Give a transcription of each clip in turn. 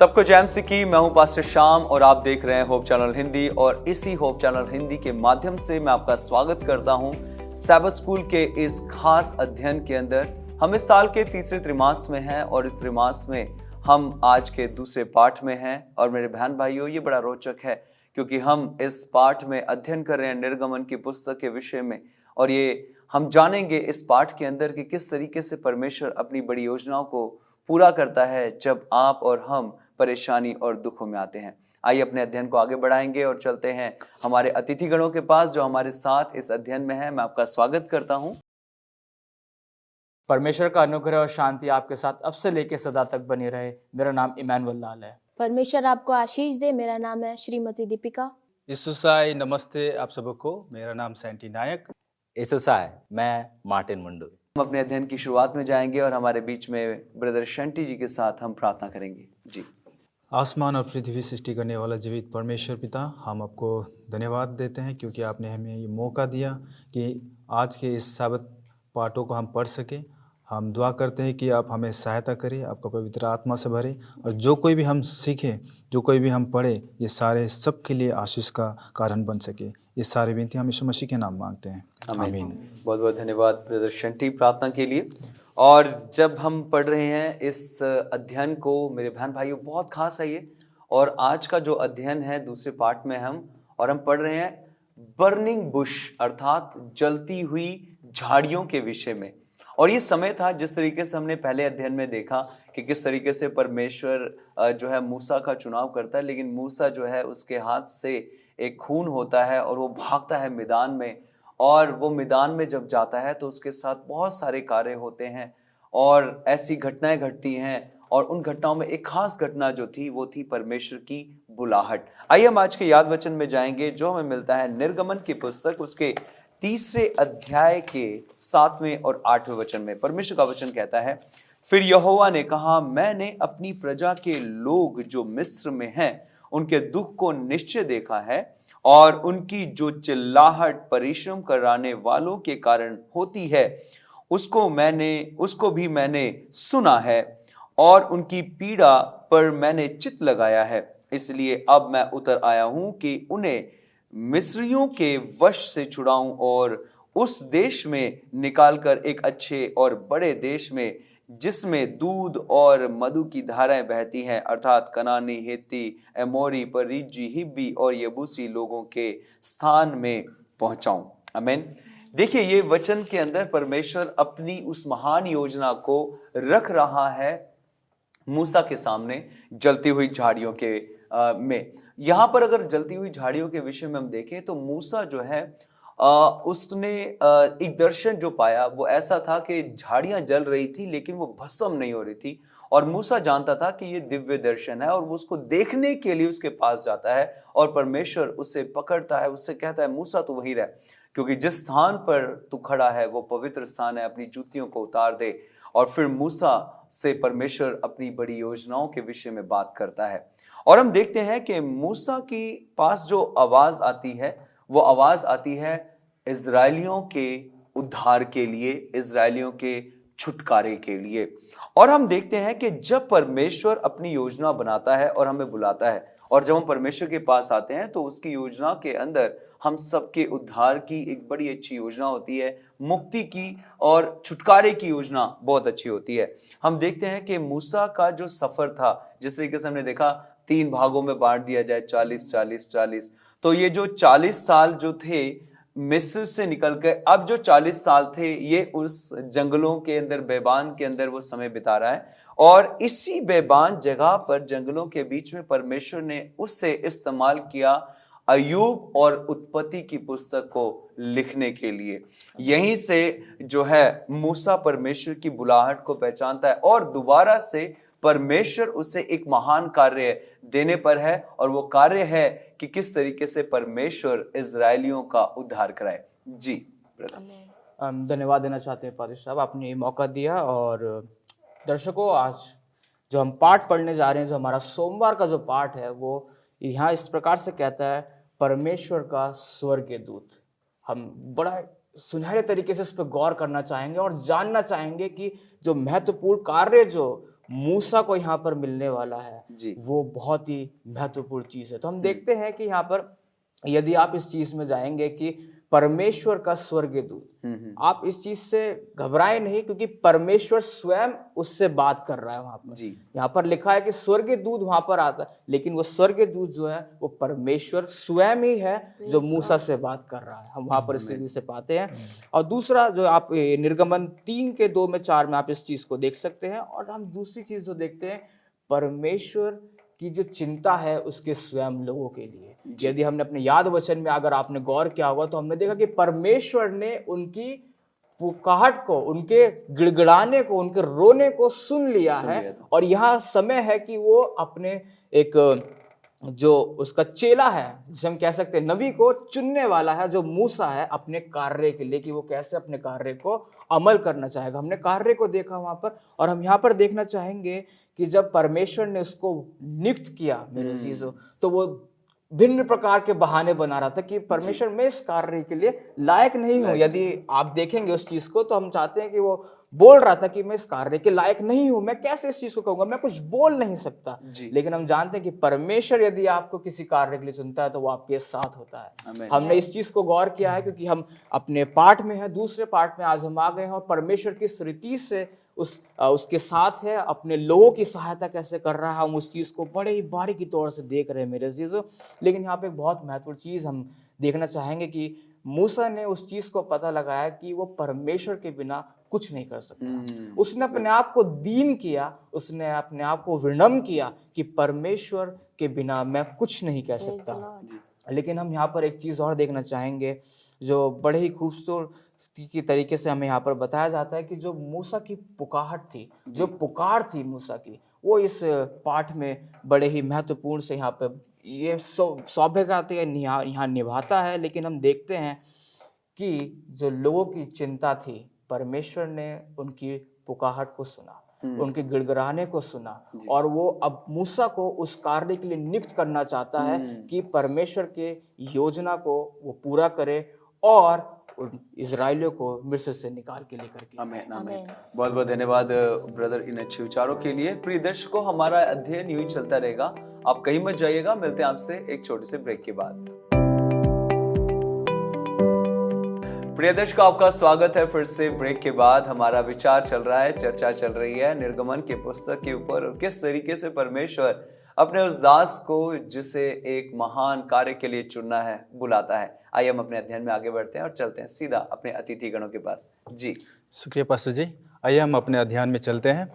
सबको जैम सिकी। मैं हूं पास्टर श्याम और आप देख रहे हैं होप चैनल हिंदी। और इसी होप चैनल हिंदी के माध्यम से मैं आपका स्वागत करता हूं सैबथ स्कूल के इस खास अध्ययन के अंदर। हम इस साल के तीसरे त्रिमास में हैं और इस त्रिमास में हम आज के दूसरे पाठ में हैं। और मेरे बहन भाइयों, ये बड़ा रोचक है क्योंकि हम इस पाठ में अध्ययन कर रहे हैं निर्गमन की पुस्तक के विषय में। और ये हम जानेंगे इस पाठ के अंदर कि किस तरीके से परमेश्वर अपनी बड़ी योजनाओं को पूरा करता है जब आप और हम परेशानी और दुखों में आते हैं। आइए अपने अध्ययन को आगे बढ़ाएंगे और चलते हैं हमारे अतिथि गणों के पास जो हमारे साथ इस अध्ययन में है। मैं आपका स्वागत करता हूं। परमेश्वर का अनुग्रह और शांति आपके साथ अब से लेकर सदा तक बनी रहे। मेरा नाम इमैनुअल लाल है। परमेश्वर आपको आशीष दे। मेरा नाम है श्रीमती दीपिका। इसुसाई नमस्ते आप सबको। मेरा नाम सैंटी नायक। इसुसाई, मैं मार्टिन मुंडू। हम अपने अध्ययन की शुरुआत में जाएंगे और हमारे बीच में ब्रदर शंटी जी के साथ हम प्रार्थना करेंगे। जी। आसमान और पृथ्वी सृष्टि करने वाला जीवित परमेश्वर पिता, हम आपको धन्यवाद देते हैं क्योंकि आपने हमें ये मौका दिया कि आज के इस साबत पाठों को हम पढ़ सकें। हम दुआ करते हैं कि आप हमें सहायता करें, आपका पवित्र आत्मा से भरें और जो कोई भी हम सीखें, जो कोई भी हम पढ़े, ये सारे सबके लिए आशीष का कारण बन सके। ये सारे विनती हम यीशु मसीह के नाम मांगते हैं, आमीन। बहुत बहुत धन्यवाद ब्रदर शंटी प्रार्थना के लिए। और जब हम पढ़ रहे हैं इस अध्ययन को, मेरे बहन भाइयों, बहुत खास है ये। और आज का जो अध्ययन है दूसरे पार्ट में हम पढ़ रहे हैं बर्निंग बुश, अर्थात जलती हुई झाड़ियों के विषय में। और ये समय था जिस तरीके से हमने पहले अध्ययन में देखा कि किस तरीके से परमेश्वर जो है मूसा का चुनाव करता है, लेकिन मूसा जो है उसके हाथ से एक खून होता है और वो भागता है मैदान में। और वो मैदान में जब जाता है तो उसके साथ बहुत सारे कार्य होते हैं और ऐसी घटनाएं घटती हैं। और उन घटनाओं में एक खास घटना जो थी वो थी परमेश्वर की बुलाहट। आइए हम आज के याद वचन में जाएंगे जो हमें मिलता है निर्गमन की पुस्तक उसके तीसरे अध्याय के 7वें और 8वें वचन में। परमेश्वर का वचन कहता है, फिर यहोवा ने कहा, मैंने अपनी प्रजा के लोग जो मिस्र में हैं उनके दुख को निश्चय देखा है और उनकी जो चिल्लाहट परिश्रम कराने वालों के कारण होती है उसको भी मैंने सुना है और उनकी पीड़ा पर मैंने चित्त लगाया है। इसलिए अब मैं उतर आया हूं कि उन्हें मिस्रियों के वश से छुड़ाऊं और उस देश में निकालकर एक अच्छे और बड़े देश में, जिसमें दूध और मधु की धाराएं बहती हैं, अर्थात कनानी, हेती, एमोरी, परिज्जी, हिब्बी और यबूसी लोगों के स्थान में पहुंचाऊं। आमीन। देखिए, ये वचन के अंदर परमेश्वर अपनी उस महान योजना को रख रहा है मूसा के सामने जलती हुई झाड़ियों के में। यहां पर अगर जलती हुई झाड़ियों के विषय में हम देखें तो मूसा जो है उसने एक दर्शन जो पाया वो ऐसा था कि झाड़ियां जल रही थी लेकिन वो भस्म नहीं हो रही थी। और मूसा जानता था कि ये दिव्य दर्शन है और वो उसको देखने के लिए उसके पास जाता है और परमेश्वर उसे पकड़ता है, उससे कहता है, मूसा तू वहीं रह, क्योंकि जिस स्थान पर तू खड़ा है वो पवित्र स्थान है, अपनी जूतियों को उतार दे। और फिर मूसा से परमेश्वर अपनी बड़ी योजनाओं के विषय में बात करता है। और हम देखते हैं कि मूसा की पास जो आवाज आती है वो आवाज आती है इजरायलियों के उद्धार के लिए, इजरायलियों के छुटकारे के लिए। और हम देखते हैं कि जब परमेश्वर अपनी योजना बनाता है और हमें बुलाता है और जब हम परमेश्वर के पास आते हैं तो उसकी योजना के अंदर हम सबके उद्धार की एक बड़ी अच्छी योजना होती है, मुक्ति की और छुटकारे की योजना बहुत अच्छी होती है। हम देखते हैं कि मूसा का जो सफर था, जिस तरीके से हमने देखा 3 भागों में बांट दिया जाए, 40-40-40, तो ये जो 40 साल जो थे मिस्र से निकल के अब जो 40 साल थे ये उस जंगलों के अंदर, बेबान के अंदर वो समय बिता रहा है। और इसी बेबान जगह पर जंगलों के बीच में परमेश्वर ने उससे इस्तेमाल किया अय्यूब और उत्पत्ति की पुस्तक को लिखने के लिए। यहीं से जो है मूसा परमेश्वर की बुलाहट को पहचानता है और दोबारा से परमेश्वर उसे एक महान कार्य देने पर है और वो कार्य है कि किस तरीके से परमेश्वर इजरायलियों का उद्धार कराए। जी धन्यवाद देना चाहते हैं पादिश साहब, आपने ये मौका दिया। और दर्शकों, आज जो हम पाठ पढ़ने जा रहे हैं, जो हमारा सोमवार का जो पाठ है वो यहाँ इस प्रकार से कहता है, परमेश्वर का स्वर्गीय दूत। हम बड़ा सुनहरे तरीके से इस पर गौर करना चाहेंगे और जानना चाहेंगे कि जो महत्वपूर्ण कार्य जो मूसा को यहाँ पर मिलने वाला है जी। वो बहुत ही महत्वपूर्ण चीज़ है। तो हम देखते हैं कि यहाँ पर यदि आप इस चीज़ में जाएंगे कि परमेश्वर का स्वर्गीय दूत, आप इस चीज़ से घबराएं नहीं, क्योंकि परमेश्वर स्वयं उससे बात कर रहा है वहाँ पर। जी। यहाँ पर लिखा है कि स्वर्गीय दूत वहाँ पर आता है, लेकिन वो स्वर्गीय दूत जो है वो परमेश्वर स्वयं ही है जो मूसा से बात कर रहा है। हम वहाँ पर स्थिति से पाते हैं। और दूसरा जो आप निर्गमन 3:2-4 में आप इस चीज़ को देख सकते हैं। और हम दूसरी चीज़ जो देखते हैं, परमेश्वर की जो चिंता है उसके स्वयं लोगों के लिए। यदि हमने अपने याद वचन में अगर आपने गौर किया होगा तो हमने देखा कि परमेश्वर ने उनकी पुकारट को, उनके गिड़गिड़ाने को, उनके रोने को सुन लिया है। और यहाँ समय है कि वो अपने एक जो उसका चेला है, जिसे हम कह सकते हैं नबी को चुनने वाला है, जो मूसा है, अपने कार्य के लिए, कि वो कैसे अपने कार्य को अमल करना चाहेगा। हमने कार्य को देखा वहां पर, और हम यहाँ पर देखना चाहेंगे कि जब परमेश्वर ने उसको नियुक्त किया मेरे अजीजों, तो वो भिन्न प्रकार के बहाने बना रहा था कि परमेश्वर मैं इस कार्य के लिए लायक नहीं हूं। यदि आप देखेंगे उस चीज को तो हम चाहते हैं कि वो बोल रहा था कि मैं इस कार्य के लायक नहीं हूं, मैं कैसे इस चीज को कहूंगा, मैं कुछ बोल नहीं सकता। लेकिन हम जानते हैं कि परमेश्वर यदि आपको किसी कार्य के लिए चुनता है तो वो आपके साथ होता है। हमने इस चीज को गौर किया है क्योंकि हम अपने पाठ में है, दूसरे पाठ में आज हम आ गए हैं, और परमेश्वर किस रीति से उसके साथ है, अपने लोगों की सहायता कैसे कर रहा है, हम उस चीज को बड़े ही बारीकी तौर से देख रहे हैं मेरे अजीजों। लेकिन यहाँ पे एक बहुत महत्वपूर्ण चीज हम देखना चाहेंगे कि मूसा ने उस चीज को पता लगाया कि वो परमेश्वर के बिना कुछ नहीं कर सकता। उसने अपने आप को दीन किया, उसने अपने आप को विनम्र किया कि परमेश्वर के बिना मैं कुछ नहीं कह सकता। लेकिन हम यहाँ पर एक चीज और देखना चाहेंगे जो बड़े ही खूबसूरती की तरीके से हमें यहाँ पर बताया जाता है कि जो मूसा की पुकारट थी, जो पुकार थी मूसा की, वो इस पाठ में बड़े ही महत्वपूर्ण से यहाँ पे ये सौभाग्य यहाँ निभाता है। लेकिन हम देखते हैं कि जो लोगों की चिंता थी, परमेश्वर ने उनकी पुकारट को सुना, उनके गिड़गिड़ाने को सुना, और वो अब मूसा को उस कार्य के लिए नियुक्त करना चाहता है कि परमेश्वर के योजना को वो पूरा करे और इजराइलियों को मिस्र से निकाल के लेकर के। आमीन आमीन। बहुत बहुत धन्यवाद ब्रदर इन अच्छे विचारों के लिए। प्रिय दर्शकों, हमारा अध्ययन यूं ही चलता रहेगा, आप कहीं मत जाइएगा। मिलते हैं आपसे एक छोटे से ब्रेक के बाद। प्रिय दर्शकों, आपका स्वागत है फिर से ब्रेक के बाद। हमारा विचार चल रहा है, चर्चा चल रही है निर्गमन के पुस्तक के ऊपर, और किस तरीके से परमेश्वर अपने उस दास को जिसे एक महान कार्य के लिए चुनना है बुलाता है। आइए हम अपने अध्ययन में आगे बढ़ते हैं और चलते हैं सीधा अपने अतिथि गणों के पास। जी शुक्रिया पास्टर जी। आइए हम अपने अध्ययन में चलते हैं,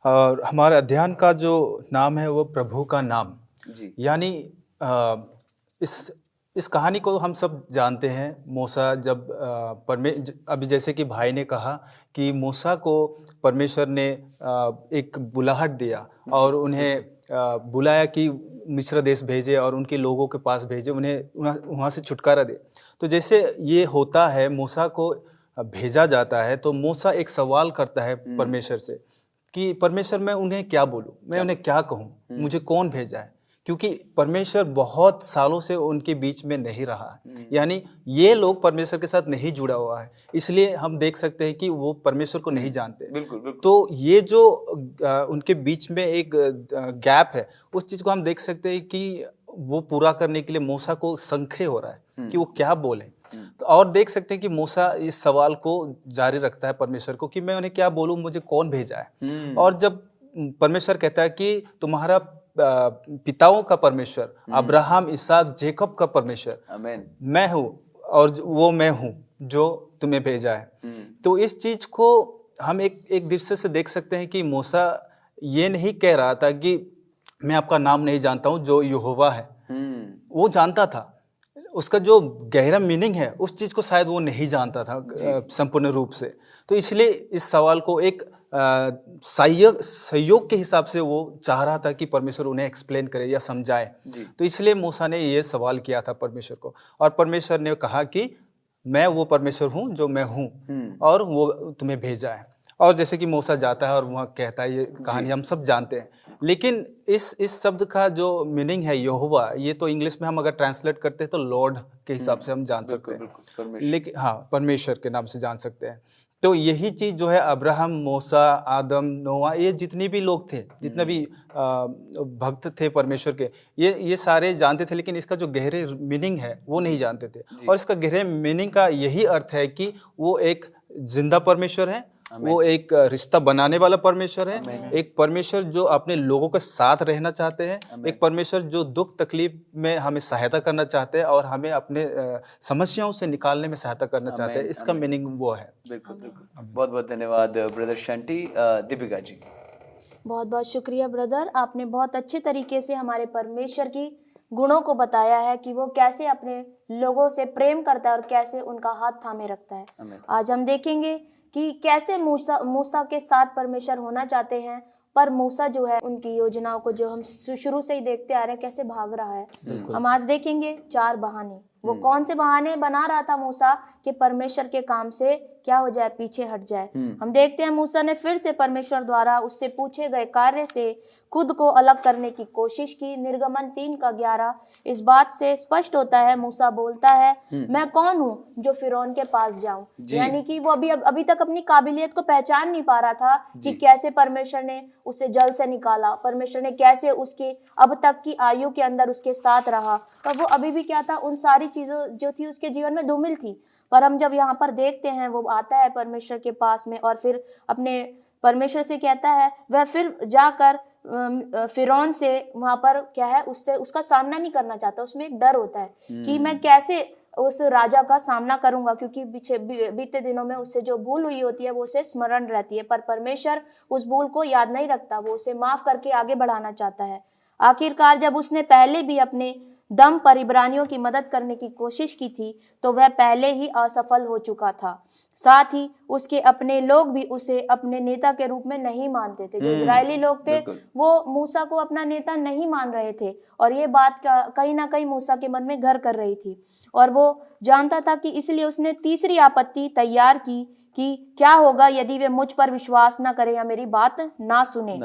और हमारे अध्ययन का जो नाम है वो प्रभु का नाम। जी। यानी इस कहानी को हम सब जानते हैं। मूसा जब अभी जैसे कि भाई ने कहा कि मूसा को परमेश्वर ने एक बुलाहट दिया और उन्हें बुलाया कि मिस्र देश भेजे और उनके लोगों के पास भेजे, उन्हें वहाँ से छुटकारा दे। तो जैसे ये होता है, मूसा को भेजा जाता है, तो मूसा एक सवाल करता है परमेश्वर से कि परमेश्वर मैं उन्हें क्या बोलूँ, मैं उन्हें क्या कहूँ, मुझे कौन भेजा है। क्योंकि परमेश्वर बहुत सालों से उनके बीच में नहीं रहा है, यानी ये लोग परमेश्वर के साथ नहीं जुड़ा हुआ है, इसलिए हम देख सकते हैं कि वो परमेश्वर को नहीं जानते। बिल्कुल। तो ये जो उनके बीच में एक गैप है, उस चीज़ को हम देख सकते हैं कि वो पूरा करने के लिए मूसा को संशय हो रहा है कि वो क्या बोले। तो और देख सकते हैं कि मूसा इस सवाल को जारी रखता है परमेश्वर को कि मैं उन्हें क्या बोलूँ, मुझे कौन भेजा है। और जब परमेश्वर कहता है कि तुम्हारा पिताओं का परमेश्वर, अब्राहम, इसहाक, जेकब का परमेश्वर मैं हूँ, और वो मैं हूँ जो तुम्हें भेजा है। तो इस चीज को हम एक दृष्टि से देख सकते हैं कि मूसा ये नहीं कह रहा था कि मैं आपका नाम नहीं जानता हूँ, जो यहोवा है वो जानता था। उसका जो गहरा मीनिंग है उस चीज को शायद वो नहीं जानता था संपूर्ण रूप से। तो इसलिए इस सवाल को एक सहयोग के हिसाब से वो चाह रहा था कि परमेश्वर उन्हें एक्सप्लेन करे या समझाए। तो इसलिए मूसा ने ये सवाल किया था परमेश्वर को, और परमेश्वर ने कहा कि मैं वो परमेश्वर हूँ जो मैं हूँ, और वो तुम्हें भेजा है। और जैसे कि मूसा जाता है और वहाँ कहता है, ये कहानी हम सब जानते हैं। लेकिन इस शब्द का जो मीनिंग है यहोवा, ये तो इंग्लिश में हम अगर ट्रांसलेट करते हैं तो लॉर्ड के हिसाब से हम जान सकते हैं, लेकिन हाँ, परमेश्वर के नाम से जान सकते हैं। तो यही चीज़ जो है अब्राहम, मूसा, आदम, नोआ, ये जितने भी लोग थे, जितने भी भक्त थे परमेश्वर के, ये सारे जानते थे, लेकिन इसका जो गहरे मीनिंग है वो नहीं जानते थे। और इसका गहरे मीनिंग का यही अर्थ है कि वो एक जिंदा परमेश्वर है, वो एक रिश्ता बनाने वाला परमेश्वर है, एक परमेश्वर जो अपने लोगों के साथ रहना चाहते हैं, एक परमेश्वर जो दुख तकलीफ में हमें सहायता करना चाहते हैं और हमें अपने समस्याओं से निकालने में सहायता करना चाहते हैं। इसका मीनिंग वो है। बिल्कुल बिल्कुल। बहुत बहुत धन्यवाद ब्रदर शंटी। दीपिका जी। बहुत बहुत शुक्रिया ब्रदर, आपने बहुत अच्छे तरीके से हमारे परमेश्वर की गुणों को बताया है कि वो कैसे अपने लोगों से प्रेम करता है और कैसे उनका हाथ थामे रखता है। आज हम देखेंगे कि कैसे मूसा के साथ परमेश्वर होना चाहते हैं, पर मूसा जो है उनकी योजनाओं को जो हम शुरू से ही देखते आ रहे हैं कैसे भाग रहा है। हम आज देखेंगे 4 बहाने। वो कौन से बहाने बना रहा था मूसा कि परमेश्वर के काम से क्या हो जाए, पीछे हट जाए। हम देखते हैं मूसा ने फिर से परमेश्वर द्वारा उससे पूछे गए कार्य से खुद को अलग करने की कोशिश की। निर्गमन 3:11 इस बात से स्पष्ट होता है। मूसा बोलता है, मैं कौन हूँ जो फिरौन के पास जाऊं। यानी कि वो अभी तक अपनी काबिलियत को पहचान नहीं पा रहा था कि कैसे परमेश्वर ने उसे जल से निकाला, परमेश्वर ने कैसे उसके अब तक की आयु के अंदर उसके साथ रहा। पर वो अभी भी क्या था, उन सारी चीजों जो थी उसके जीवन में धूमिल थी। पर हम जब यहाँ पर देखते हैं वो आता है परमेश्वर के पास में और फिर अपने परमेश्वर से कहता है, वह फिर जाकर फिरौन से वहां पर क्या है उससे उसका सामना नहीं करना चाहता। उसमें एक डर होता है कि मैं कैसे उस राजा का सामना करूंगा, क्योंकि बीते दिनों में उससे जो भूल हुई होती है वो उसे स्मरण रहती है। पर परमेश्वर उस भूल को याद नहीं रखता, वो उसे माफ करके आगे बढ़ाना चाहता है। आखिरकार जब उसने पहले भी अपने दम पर इब्रानियों की मदद करने की कोशिश की थी तो वह पहले ही असफल हो चुका था। साथ ही उसके अपने लोग भी उसे अपने नेता के रूप में नहीं मानते थे। जो इजरायली लोग थे वो मूसा को अपना नेता नहीं मान रहे थे और ये बात कहीं ना कहीं मूसा के मन में घर कर रही थी और वो जानता था कि इसलिए उसने तीसरी आपत्ति तैयार की कि क्या होगा यदि वे मुझ पर विश्वास ना करें या मेरी बात ना सुने।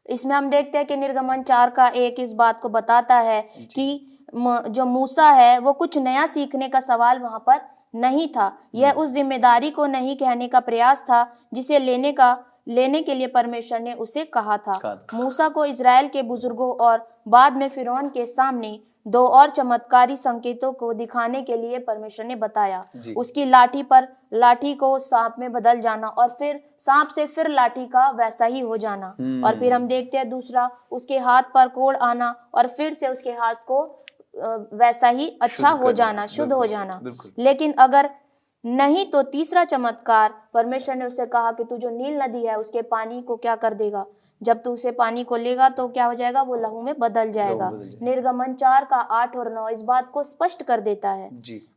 इसमें हम देखते हैं कि निर्गमन 4:1 इस बात को बताता है कि जो मूसा है वो कुछ नया सीखने का सवाल वहां पर नहीं था। यह उस जिम्मेदारी को नहीं कहने का प्रयास था जिसे लेने के लिए परमेश्वर ने उसे कहा था। मूसा को इजराइल के बुजुर्गों और बाद में फिरौन के सामने 2 और चमत्कारी संकेतों को दिखाने के लिए परमेश्वर ने बताया। उसकी लाठी को सांप में बदल जाना और फिर सांप से फिर लाठी का वैसा ही हो जाना। और फिर हम देखते हैं दूसरा, उसके हाथ पर कोढ़ आना और फिर से उसके हाथ को वैसा ही अच्छा हो जाना, शुद्ध हो जाना। लेकिन अगर नहीं तो तीसरा चमत्कार, परमेश्वर ने उससे कहा कि तू जो नील नदी है उसके पानी को क्या कर देगा, जब तू उसे पानी को लेगा तो क्या हो जाएगा, वो लहू में बदल जाएगा। निर्गमन 4:8 और 9 इस बात को स्पष्ट कर देता है।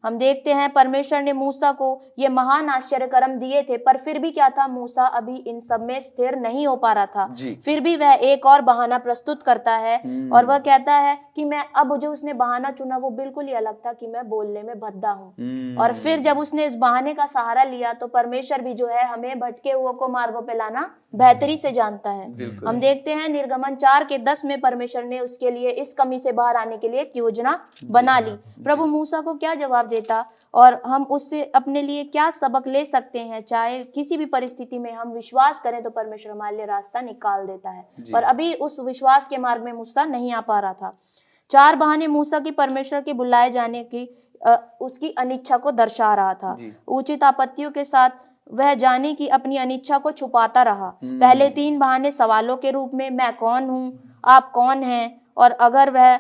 हम देखते हैं परमेश्वर ने मूसा को ये महान आश्चर्य कर्म दिए थे, पर फिर भी क्या था, मूसा अभी इन सब में स्थिर नहीं हो पा रहा था। फिर भी वह एक और बहाना प्रस्तुत करता है और वह कहता है कि मैं अब जो उसने बहाना चुना वो बिल्कुल ही अलग था कि मैं बोलने में भद्दा हूँ। और फिर जब उसने इस बहाने का सहारा लिया तो परमेश्वर भी जो है हमें भटके हुए को मार्गों पे लाना बेहतरी से जानता है। हम देखते हैं निर्गमन 4:10 में परमेश्वर ने उसके लिए इस कमी से बाहर आने के लिए एक योजना बना ली। प्रभु मूसा को क्या जवाब देता और हम उससे अपने लिए क्या सबक ले सकते हैं। चाहे किसी भी परिस्थिति में हम विश्वास करें तो परमेश्वर हमारे लिए रास्ता निकाल देता है, पर अभी उस विश्वास के मार्ग में मूसा नहीं आ पा रहा था। 4 बहाने मूसा की परमेश्वर के बुलाए जाने की उसकी अनिच्छा को दर्शा रहा था। उचित आपत्तियों के साथ वह जाने की अपनी अनिच्छा को छुपाता रहा। पहले 3 बहाने सवालों के रूप में, मैं कौन हूँ, आप कौन हैं, और अगर वह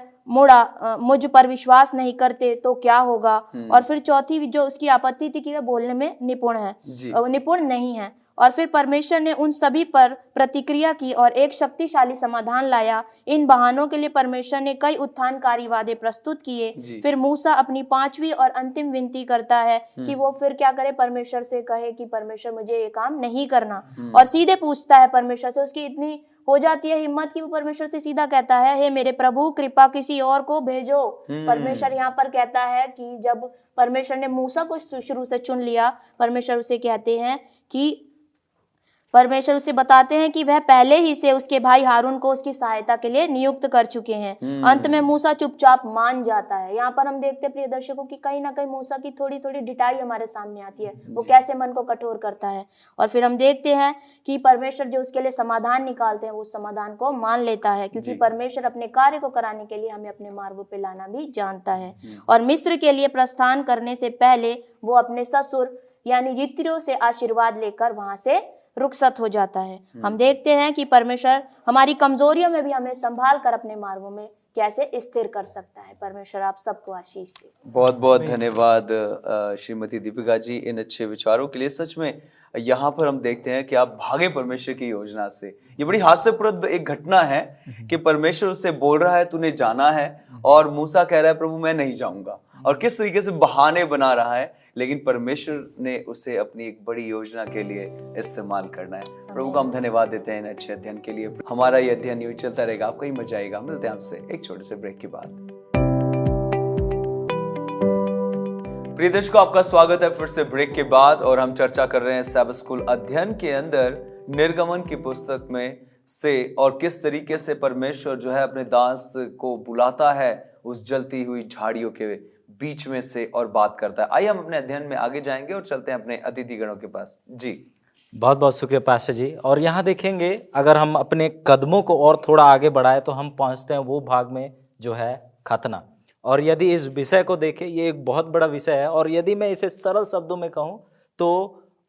मुझ पर विश्वास नहीं करते तो क्या होगा। और फिर चौथी जो उसकी आपत्ति थी कि वह बोलने में निपुण नहीं है। और फिर परमेश्वर ने उन सभी पर प्रतिक्रिया की और एक शक्तिशाली समाधान लाया। इन बहानों के लिए परमेश्वर ने कई उत्थानकारी वादे प्रस्तुत किए। फिर मूसा अपनी 5वीं और अंतिम विनती करता है कि वो फिर क्या करे, परमेश्वर से कहे कि परमेश्वर मुझे ये काम नहीं करना, और सीधे पूछता है परमेश्वर से। उसकी इतनी हो जाती है हिम्मत कि वो परमेश्वर से सीधा कहता है, हे मेरे प्रभु कृपा किसी और को भेजो। परमेश्वर यहाँ पर कहता है कि जब परमेश्वर ने मूसा को शुरू से चुन लिया, परमेश्वर उसे कहते हैं कि परमेश्वर उसे बताते हैं कि वह पहले ही से उसके भाई हारून को उसकी सहायता के लिए नियुक्त कर चुके हैं। अंत में मूसा चुपचाप मान जाता है। यहाँ पर हम देखते हैं प्रिय दर्शकों की कहीं ना कहीं मूसा की थोड़ी थोड़ी डिटाई हमारे सामने आती है, वो कैसे मन को कठोर करता है। और फिर हम देखते हैं कि परमेश्वर जो उसके लिए समाधान निकालते हैं वो समाधान को मान लेता है, क्योंकि परमेश्वर अपने कार्य को कराने के लिए हमें अपने मार्गों पे लाना भी जानता है। और मिस्र के लिए प्रस्थान करने से पहले वो अपने ससुर यानी यित्रो से आशीर्वाद लेकर वहां से रुखसत हो जाता है। हम देखते हैं कि परमेश्वर हमारी कमजोरियों में भी हमें संभाल कर अपने मार्गों में कैसे स्थिर कर सकता है। परमेश्वर आप सबको आशीष दे। बहुत बहुत धन्यवाद श्रीमती दीपिका जी इन अच्छे विचारों के लिए। सच में यहाँ पर हम देखते हैं कि आप भागे परमेश्वर की योजना से। ये बड़ी हास्यप्रद एक घटना है कि परमेश्वर उससे बोल रहा है तूने जाना है, और मूसा कह रहा है प्रभु मैं नहीं जाऊंगा, और किस तरीके से बहाने बना रहा है, लेकिन परमेश्वर ने उसे अपनी एक बड़ी योजना के लिए इस्तेमाल करना है। प्रभु को हम धन्यवाद देते हैं इन अच्छे अध्ययन के लिए। हमारा ये अध्ययन यूं चलता रहेगा, आपको ही मजा आएगा। मिलते हैं आपसे एक छोटे से ब्रेक के बाद। प्रिय दर्शकों, आपका स्वागत है फिर से ब्रेक के बाद, और हम चर्चा कर रहे हैं सैबथ स्कूल अध्ययन के अंदर निर्गमन की पुस्तक में से, और किस तरीके से परमेश्वर जो है अपने दास को बुलाता है उस जलती हुई झाड़ियों के बीच में से और बात करता है। आइए हम अपने अध्ययन में आगे जाएंगे और चलते हैं अपने अतिथि गणों के पास। जी बहुत बहुत शुक्रिया पास्टर जी। और यहाँ देखेंगे, अगर हम अपने कदमों को और थोड़ा आगे बढ़ाए तो हम पहुँचते हैं वो भाग में जो है खतना। और यदि इस विषय को देखें, ये एक बहुत बड़ा विषय है, और यदि मैं इसे सरल शब्दों में कहूँ तो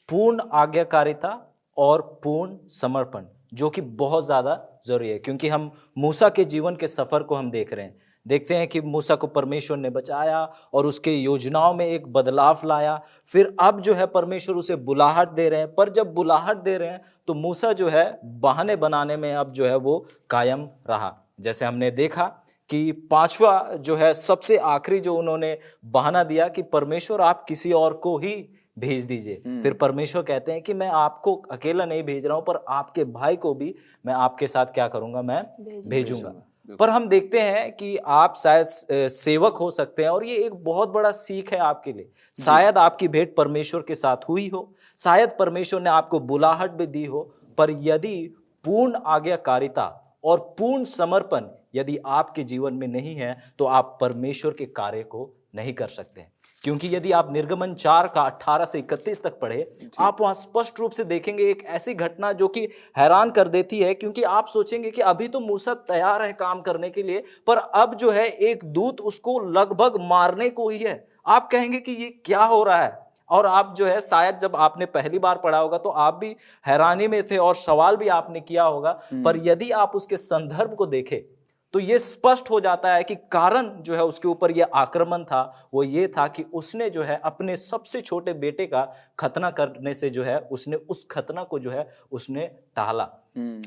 पूर्ण आज्ञाकारिता और पूर्ण समर्पण, जो कि बहुत ज़्यादा जरूरी है, क्योंकि हम मूसा के जीवन के सफ़र को हम देख रहे हैं। देखते हैं कि मूसा को परमेश्वर ने बचाया और उसके योजनाओं में एक बदलाव लाया। फिर अब जो है परमेश्वर उसे बुलाहट दे रहे हैं, पर जब बुलाहट दे रहे हैं तो मूसा जो है बहाने बनाने में अब जो है वो कायम रहा। जैसे हमने देखा कि पांचवा जो है सबसे आखिरी जो उन्होंने बहाना दिया कि परमेश्वर आप किसी और को ही भेज दीजिए। फिर परमेश्वर कहते हैं कि मैं आपको अकेला नहीं भेज रहा हूं, पर आपके भाई को भी मैं आपके साथ क्या करूंगा, मैं भेजूंगा। पर हम देखते हैं कि आप शायद सेवक हो सकते हैं, और ये एक बहुत बड़ा सीख है आपके लिए। शायद आपकी भेंट परमेश्वर के साथ हुई हो, शायद परमेश्वर ने आपको बुलाहट भी दी हो, पर यदि पूर्ण आज्ञाकारिता और पूर्ण समर्पण यदि आपके जीवन में नहीं है तो आप परमेश्वर के कार्य को नहीं कर सकते हैं। क्योंकि यदि आप निर्गमन 4 का 18 से 31 तक पढ़े, आप वहां स्पष्ट रूप से देखेंगे एक ऐसी घटना जो कि हैरान कर देती है। क्योंकि आप सोचेंगे कि अभी तो मूसा तैयार है काम करने के लिए, पर अब जो है एक दूत उसको लगभग मारने को ही है। आप कहेंगे कि ये क्या हो रहा है, और आप जो है शायद जब आपने पहली बार पढ़ा होगा तो आप भी हैरानी में थे और सवाल भी आपने किया होगा। पर यदि आप उसके संदर्भ को देखें तो ये स्पष्ट हो जाता है कि कारण जो है उसके ऊपर ये आक्रमण था, वो ये था कि उसने जो है अपने सबसे छोटे बेटे का खतना करने से जो है उसने उस खतना को जो है उसने टाला।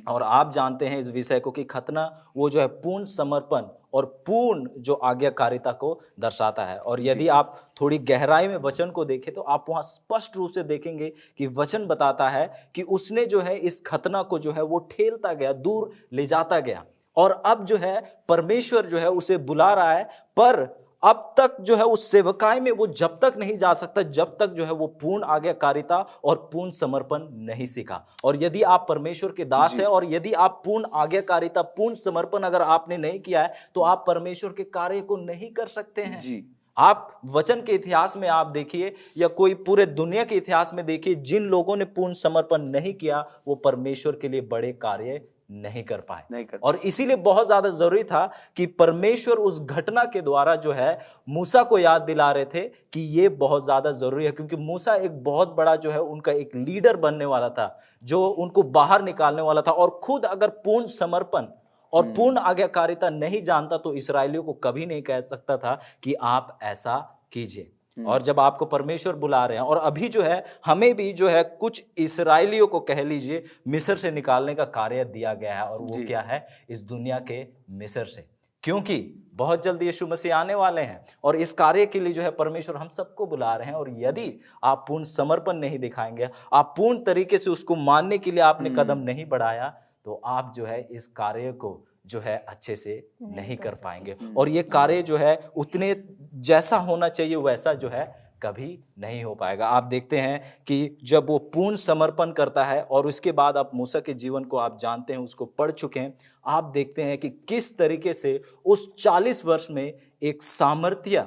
और आप जानते हैं इस विषय को कि खतना वो जो है पूर्ण समर्पण और पूर्ण जो आज्ञाकारिता को दर्शाता है। और यदि आप थोड़ी गहराई में वचन को देखें तो आप वहां स्पष्ट रूप से देखेंगे कि वचन बताता है कि उसने जो है इस खतना को जो है वो ठेलता गया, दूर ले जाता गया। और अब जो है परमेश्वर जो है उसे बुला रहा है, पर अब तक जो है उस सेवकाई में वो जब तक नहीं जा सकता जब तक जो है वो पूर्ण आज्ञाकारिता और पूर्ण समर्पण नहीं सीखा। और यदि आप परमेश्वर के दास हैं और यदि आप पूर्ण आज्ञाकारिता, पूर्ण समर्पण अगर आपने नहीं किया है तो आप परमेश्वर के कार्य को नहीं कर सकते हैं। जी, आप वचन के इतिहास में आप देखिए या कोई पूरे दुनिया के इतिहास में देखिए, जिन लोगों ने पूर्ण समर्पण नहीं किया वो परमेश्वर के लिए बड़े कार्य नहीं कर पाए। और इसीलिए बहुत ज्यादा जरूरी था कि परमेश्वर उस घटना के द्वारा जो है मूसा को याद दिला रहे थे कि ये बहुत ज्यादा जरूरी है। क्योंकि मूसा एक बहुत बड़ा जो है उनका एक लीडर बनने वाला था, जो उनको बाहर निकालने वाला था। और खुद अगर पूर्ण समर्पण और पूर्ण आज्ञाकारिता नहीं जानता तो इस्राएलियों को कभी नहीं कह सकता था कि आप ऐसा कीजिए। और जब आपको परमेश्वर बुला रहे हैं, और अभी जो है हमें भी जो है कुछ इस्राएलियों को कह लीजिए मिस्र से निकालने का कार्य दिया गया है। और वो क्या है, इस दुनिया के मिस्र से, क्योंकि बहुत जल्द यीशु मसीह आने वाले हैं और इस कार्य के लिए जो है परमेश्वर हम सबको बुला रहे हैं। और यदि आप पूर्ण समर्पण नहीं दिखाएंगे, आप पूर्ण तरीके से उसको मानने के लिए आपने कदम नहीं बढ़ाया, तो आप जो है इस कार्य को जो है अच्छे से नहीं कर पाएंगे। और ये कार्य जो है उतने जैसा होना चाहिए वैसा जो है कभी नहीं हो पाएगा। आप देखते हैं कि जब वो पूर्ण समर्पण करता है, और उसके बाद आप मूसा के जीवन को आप जानते हैं, उसको पढ़ चुके हैं, आप देखते हैं कि किस तरीके से उस 40 वर्ष में एक सामर्थ्य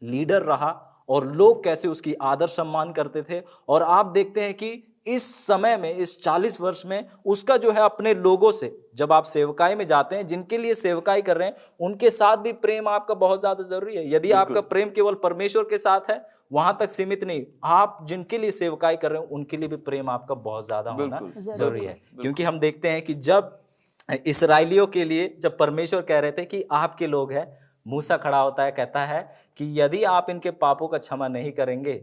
लीडर रहा और लोग कैसे उसकी आदर सम्मान करते थे। और आप देखते हैं कि इस समय में, इस 40 वर्ष में उसका जो है अपने लोगों से, जब आप सेवकाई में जाते हैं, जिनके लिए सेवकाई कर रहे हैं, उनके साथ भी प्रेम आपका बहुत ज्यादा जरूरी है। यदि आपका प्रेम केवल परमेश्वर के साथ है, वहां तक सीमित नहीं, आप जिनके लिए सेवकाई कर रहे हैं उनके लिए भी प्रेम आपका बहुत ज्यादा होना जरूरी है। क्योंकि हम देखते हैं कि जब इसराइलियों के लिए जब परमेश्वर कह रहे थे कि आपके लोग हैं, मूसा खड़ा होता है, कहता है कि यदि आप इनके पापों का क्षमा नहीं करेंगे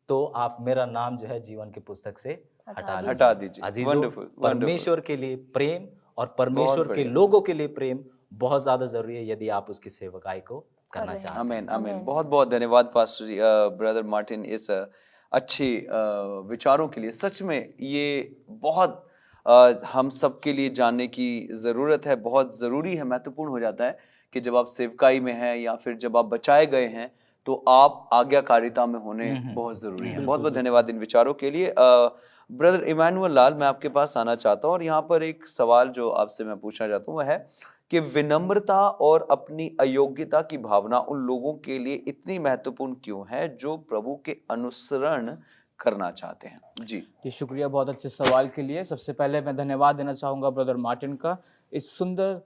तो आप मेरा नाम जो है जीवन की पुस्तक से हटा दीजिए। अजीजों, परमेश्वर के लिए प्रेम और परमेश्वर के लोगों के लिए प्रेम बहुत ज्यादा जरूरी है यदि आप उसकी सेवकाई को करना चाहते हैं। आमीन, आमीन। बहुत बहुत धन्यवाद पास्टर जी, ब्रदर मार्टिन, इस अच्छे विचारों के लिए। सच में ये बहुत हम सब के लिए जानने की ज़रूरत है, बहुत ज़रूरी है, महत्वपूर्ण हो जाता है कि जब आप सेवकाई में हैं या फिर जब आप बचाए गए हैं तो आप आज्ञाकारिता में होने बहुत ज़रूरी है। बहुत बहुत धन्यवाद इन विचारों के लिए। ब्रदर इमानुअल लाल, मैं आपके पास आना चाहता हूँ और यहाँ पर एक सवाल जो आपसे मैं पूछना चाहता हूँ वह है कि विनम्रता और अपनी अयोग्यता की भावना उन लोगों के लिए इतनी महत्वपूर्ण क्यों है जो प्रभु के अनुसरण करना चाहते हैं? जी शुक्रिया बहुत अच्छे सवाल के लिए। सबसे पहले मैं धन्यवाद देना चाहूँगा ब्रदर मार्टिन का इस सुंदर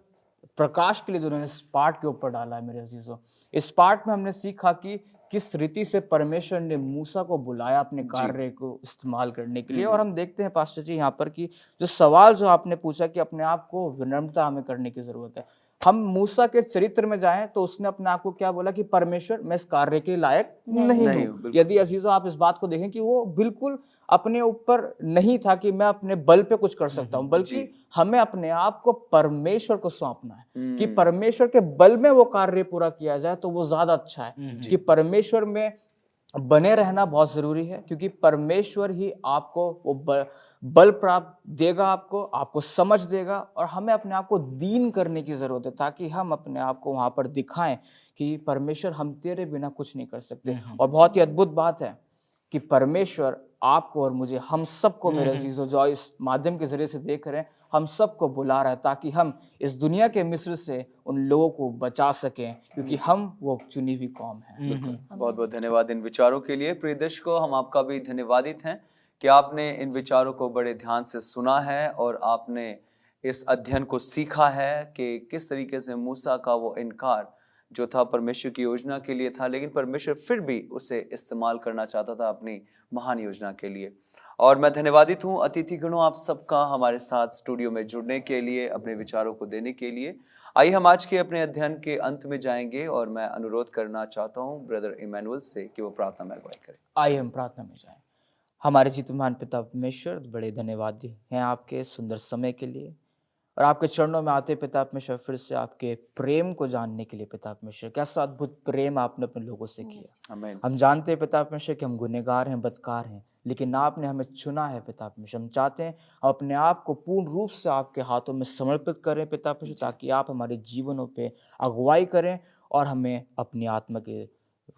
प्रकाश के लिए जो उन्होंने इस पाठ के ऊपर डाला है। मेरे अजीजों, इस पाठ में हमने सीखा कि किस रीति से परमेश्वर ने मूसा को बुलाया अपने कार्य को इस्तेमाल करने के लिए। और हम देखते हैं पास्टर जी यहाँ पर कि जो सवाल जो आपने पूछा कि अपने आप को विनम्रता हमें करने की जरूरत है, हम मूसा के चरित्र में जाएं तो उसने अपने आप को क्या बोला कि परमेश्वर मैं इस कार्य के लायक नहीं हूँ। यदि अजीजों आप इस बात को देखें कि वो बिल्कुल अपने ऊपर नहीं था कि मैं अपने बल पे कुछ कर सकता हूँ, बल्कि हमें अपने आप को परमेश्वर को सौंपना है कि परमेश्वर के बल में वो कार्य पूरा किया जाए तो वो ज्यादा अच्छा है। कि परमेश्वर में बने रहना बहुत जरूरी है, क्योंकि परमेश्वर ही आपको वो बल प्राप्त देगा, आपको समझ देगा। और हमें अपने आप को दीन करने की जरूरत है ताकि हम अपने आप को वहां पर दिखाएं कि परमेश्वर हम तेरे बिना कुछ नहीं कर सकते। और बहुत ही अद्भुत बात है कि परमेश्वर आपको और मुझे, हम सबको, मेरे अजीजों जो इस माध्यम के जरिए से देख रहे हैं, हम सबको बुला रहा है ताकि हम इस दुनिया के मिस्र से उन लोगों को बचा सकें, क्योंकि हम वो चुनी हुई कौम है। बहुत बहुत धन्यवाद इन विचारों के लिए। प्रिय दर्शकों, हम आपका भी धन्यवादित हैं कि आपने इन विचारों को बड़े ध्यान से सुना है और आपने इस अध्ययन को सीखा है कि किस तरीके से मूसा का वो इनकार जो था परमेश्वर की योजना के लिए था, लेकिन परमेश्वर फिर भी उसे इस्तेमाल करना चाहता था अपनी महान योजना के लिए। और मैं धन्यवादित हूँ अतिथिगणों आप सबका हमारे साथ स्टूडियो में जुड़ने के लिए, अपने विचारों को देने के लिए। आइए हम आज के अपने अध्ययन के अंत में जाएंगे और मैं अनुरोध करना चाहता हूँ ब्रदर इमानुअल से कि वो प्रार्थना में अगुवाई करें। आइए हम प्रार्थना में जाएं। हमारे जीतमान पिता परमेश्वर, बड़े धन्यवाद हैं आपके सुंदर समय के लिए, और आपके चरणों में आते पिता परमेश्वर फिर से आपके प्रेम को जानने के लिए। पिता परमेश्वर, कैसा अद्भुत प्रेम आपने अपने लोगों से किया। हम जानते हैं पिता परमेश्वर कि हम गुनहगार हैं, बदकार हैं, लेकिन आपने हमें चुना है पिता परमेश्वर। हम चाहते हैं हम अपने आप को पूर्ण रूप से आपके हाथों में समर्पित करें पिता परमेश्वर, ताकि आप हमारे जीवनों पे अगुवाई करें और हमें अपनी आत्मा के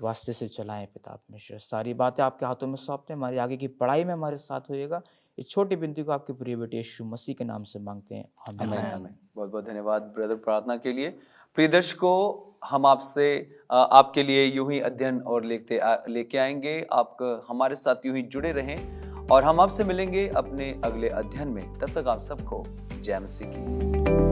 वास्ते से चलाएं पिता परमेश्वर। सारी बातें आपके हाथों में सौंपते हैं, हमारी आगे की पढ़ाई में हमारे साथ होइएगा। इस छोटी विनती को आपके प्रिय बेटे यीशु मसीह के नाम से मांगते हैं, आमीन। बहुत बहुत धन्यवाद ब्रदर प्रार्थना के लिए। प्रिय दर्शकों, हम आपसे आपके लिए यूं ही अध्ययन और लेके आएंगे। आप हमारे साथ यूं ही जुड़े रहें और हम आपसे मिलेंगे अपने अगले अध्ययन में। तब तक आप सबको जय मसीह की।